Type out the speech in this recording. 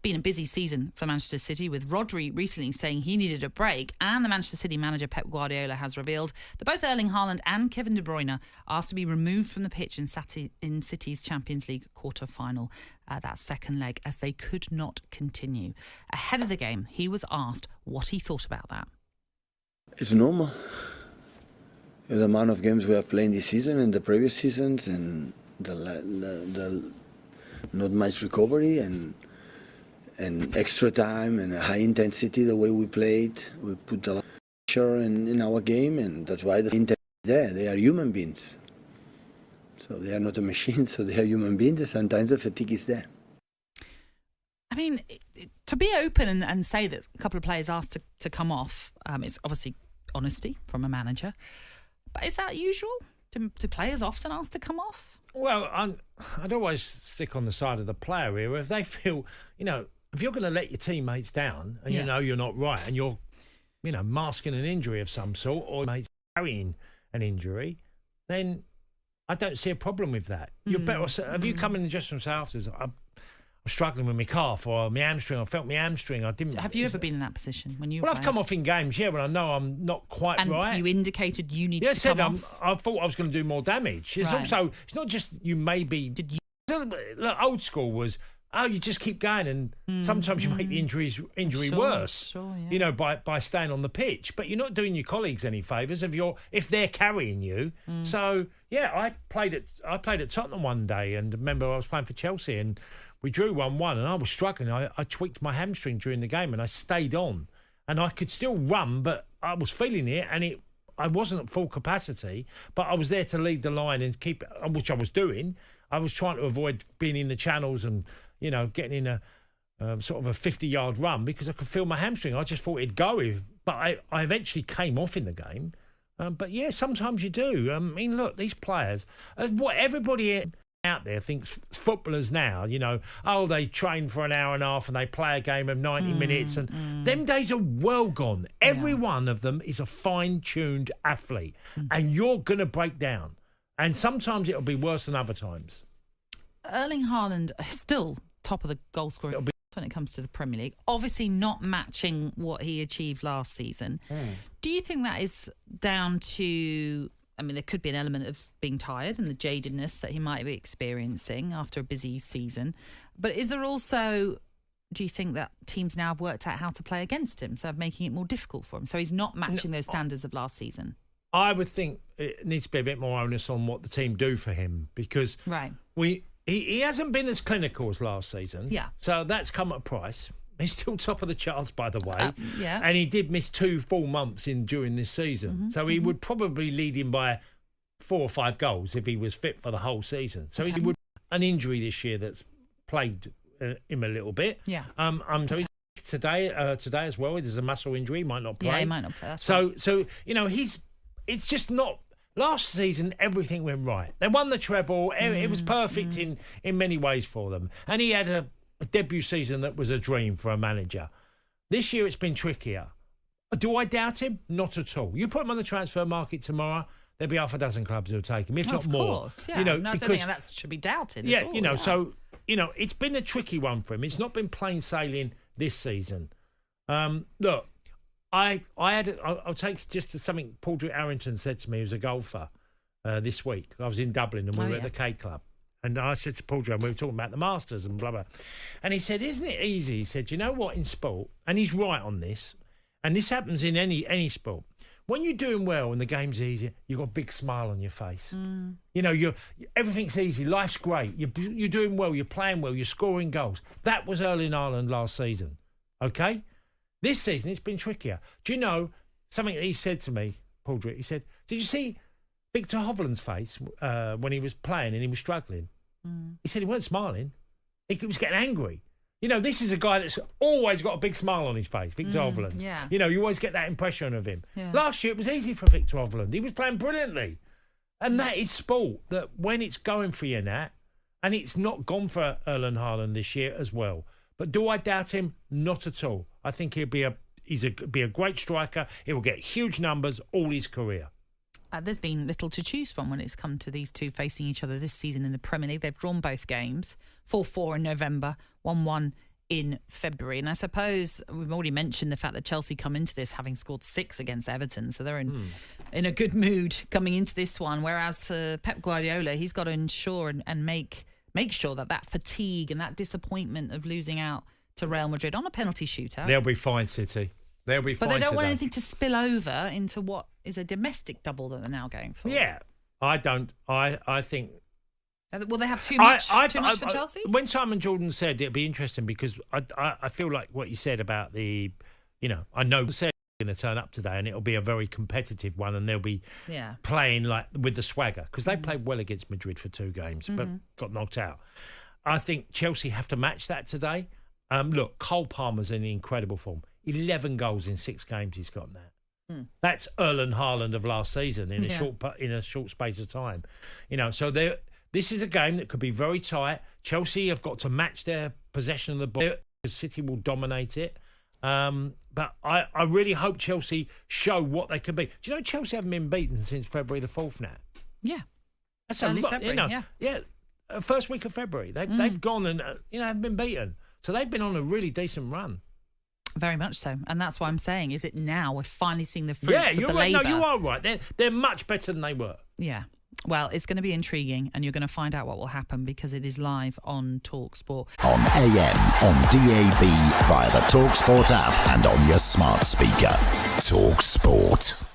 been a busy season for Manchester City, with Rodri recently saying he needed a break, and the Manchester City manager Pep Guardiola has revealed that both Erling Haaland and Kevin De Bruyne asked to be removed from the pitch in City's Champions League quarter-final, that second leg, as they could not continue. Ahead of the game, he was asked what he thought about that. It's normal. The amount of games we have played this season and the previous seasons, and the not much recovery and extra time and high intensity, the way we played, we put a lot of pressure in our game, and that's why the intensity is there. They are human beings. So they are not a machine, so they are human beings, and sometimes the fatigue is there. I mean, to be open and say that a couple of players asked to come off, it's obviously honesty from a manager. But is that usual? Do players often ask to come off? Well, I'd always stick on the side of the player here. If they feel, if you're going to let your teammates down and you know you're not right and you're, masking an injury of some sort, or mates carrying an injury, then I don't see a problem with that. You're better. Have you come in the dressing room afterwards? I'm struggling with my calf or my hamstring. I felt my hamstring. I didn't. Have you ever been in that position when you? Well, I've come off in games, when I know I'm not quite right. And you indicated you needed to come off. I thought I was going to do more damage. It's also, it's not just you maybe. Look, old school was, you just keep going, and sometimes you make the injury worse. Sure, yeah. By staying on the pitch, but you're not doing your colleagues any favours if they're carrying you. So I played at Tottenham one day, and remember I was playing for Chelsea, and we drew 1-1, and I was struggling. I tweaked my hamstring during the game, and I stayed on, and I could still run, but I was feeling it, and I wasn't at full capacity, but I was there to lead the line and keep, which I was doing. I was trying to avoid being in the channels and getting in a sort of a 50-yard run, because I could feel my hamstring. I just thought it'd go, but I eventually came off in the game. But sometimes you do. I mean, look, these players, what everybody out there thinks footballers now, they train for an hour and a half and they play a game of 90 minutes, and them days are well gone. Every one of them is a fine-tuned athlete, and you're going to break down. And sometimes it'll be worse than other times. Erling Haaland is still top of the goal scoring when it comes to the Premier League, obviously not matching what he achieved last season. Do you think that is down to... I mean, there could be an element of being tired and the jadedness that he might be experiencing after a busy season. But is there also, do you think that teams now have worked out how to play against him, so making it more difficult for him? So he's not matching those standards of last season? I would think it needs to be a bit more onus on what the team do for him, because he hasn't been as clinical as last season. Yeah. So that's come at a price. He's still top of the charts, by the way. And he did miss 2 full months during this season. So he would probably lead him by 4 or 5 goals if he was fit for the whole season. So he would an injury this year that's plagued him a little bit. Yeah. So he's today as well. There's a muscle injury. He might not play. Yeah, he might not play. So it's just not. Last season, everything went right. They won the treble. It was perfect in many ways for them. And he had a debut season that was a dream for a manager. This year it's been trickier. Do I doubt him? Not at all. You put him on the transfer market tomorrow, there'll be half a dozen clubs who'll take him, if not more. Of course, yeah. I don't think that should be doubted at all. So, it's been a tricky one for him. It's not been plain sailing this season. Look, I'll take just something Paul Arrington said to me, who's a golfer, this week. I was in Dublin and we were at the K Club. And I said to Paul, and we were talking about the Masters and blah, blah. And he said, isn't it easy? He said, you know what, in sport, and he's right on this, and this happens in any sport, when you're doing well and the game's easy, you've got a big smile on your face. Everything's easy, life's great, you're doing well, you're playing well, you're scoring goals. That was Erling Haaland last season, okay? This season, it's been trickier. Do you know something that he said to me, Paul Dritt? He said, did you see Victor Hovland's face when he was playing and he was struggling? He said he weren't smiling. He was getting angry. This is a guy that's always got a big smile on his face, Victor Hovland. Yeah. You always get that impression of him. Yeah. Last year, it was easy for Victor Hovland. He was playing brilliantly. And that is sport, that when it's going for you, Nat, and it's not gone for Erling Haaland this year as well. But do I doubt him? Not at all. I think he'll be a great striker. He will get huge numbers all his career. There's been little to choose from when it's come to these two facing each other this season in the Premier League. They've drawn both games, 4-4 in November, 1-1 in February. And I suppose we've already mentioned the fact that Chelsea come into this having scored 6 against Everton, so they're in a good mood coming into this one. Whereas for Pep Guardiola, he's got to ensure and make sure that fatigue and that disappointment of losing out to Real Madrid on a penalty shootout. They'll be fine, City. They'll be fine. But they don't want today. anything to spill over into what is a domestic double that they're now going for. Yeah, I don't. I think. Will they have too much for Chelsea? When Simon Jordan said it'd be interesting because I feel like what you said about the, I know said going to turn up today and it'll be a very competitive one and they'll be playing like with the swagger because they played well against Madrid for 2 games but got knocked out. I think Chelsea have to match that today. Look, Cole Palmer's in incredible form. 11 goals in 6 games he's got now. That's Erling Haaland of last season in a short space of time. So this is a game that could be very tight. Chelsea have got to match their possession of the ball. City will dominate it. But I really hope Chelsea show what they can be. Do you know Chelsea haven't been beaten since February the 4th now? Yeah. That's a lot. February, first week of February. They've gone and haven't been beaten. So they've been on a really decent run. Very much so. And that's why I'm saying, is it now we're finally seeing the fruits of the labour? No, you are right. They're much better than they were. Yeah. Well, it's going to be intriguing and you're going to find out what will happen because it is live on talkSPORT. On AM, on DAB, via the talkSPORT app and on your smart speaker. talkSPORT.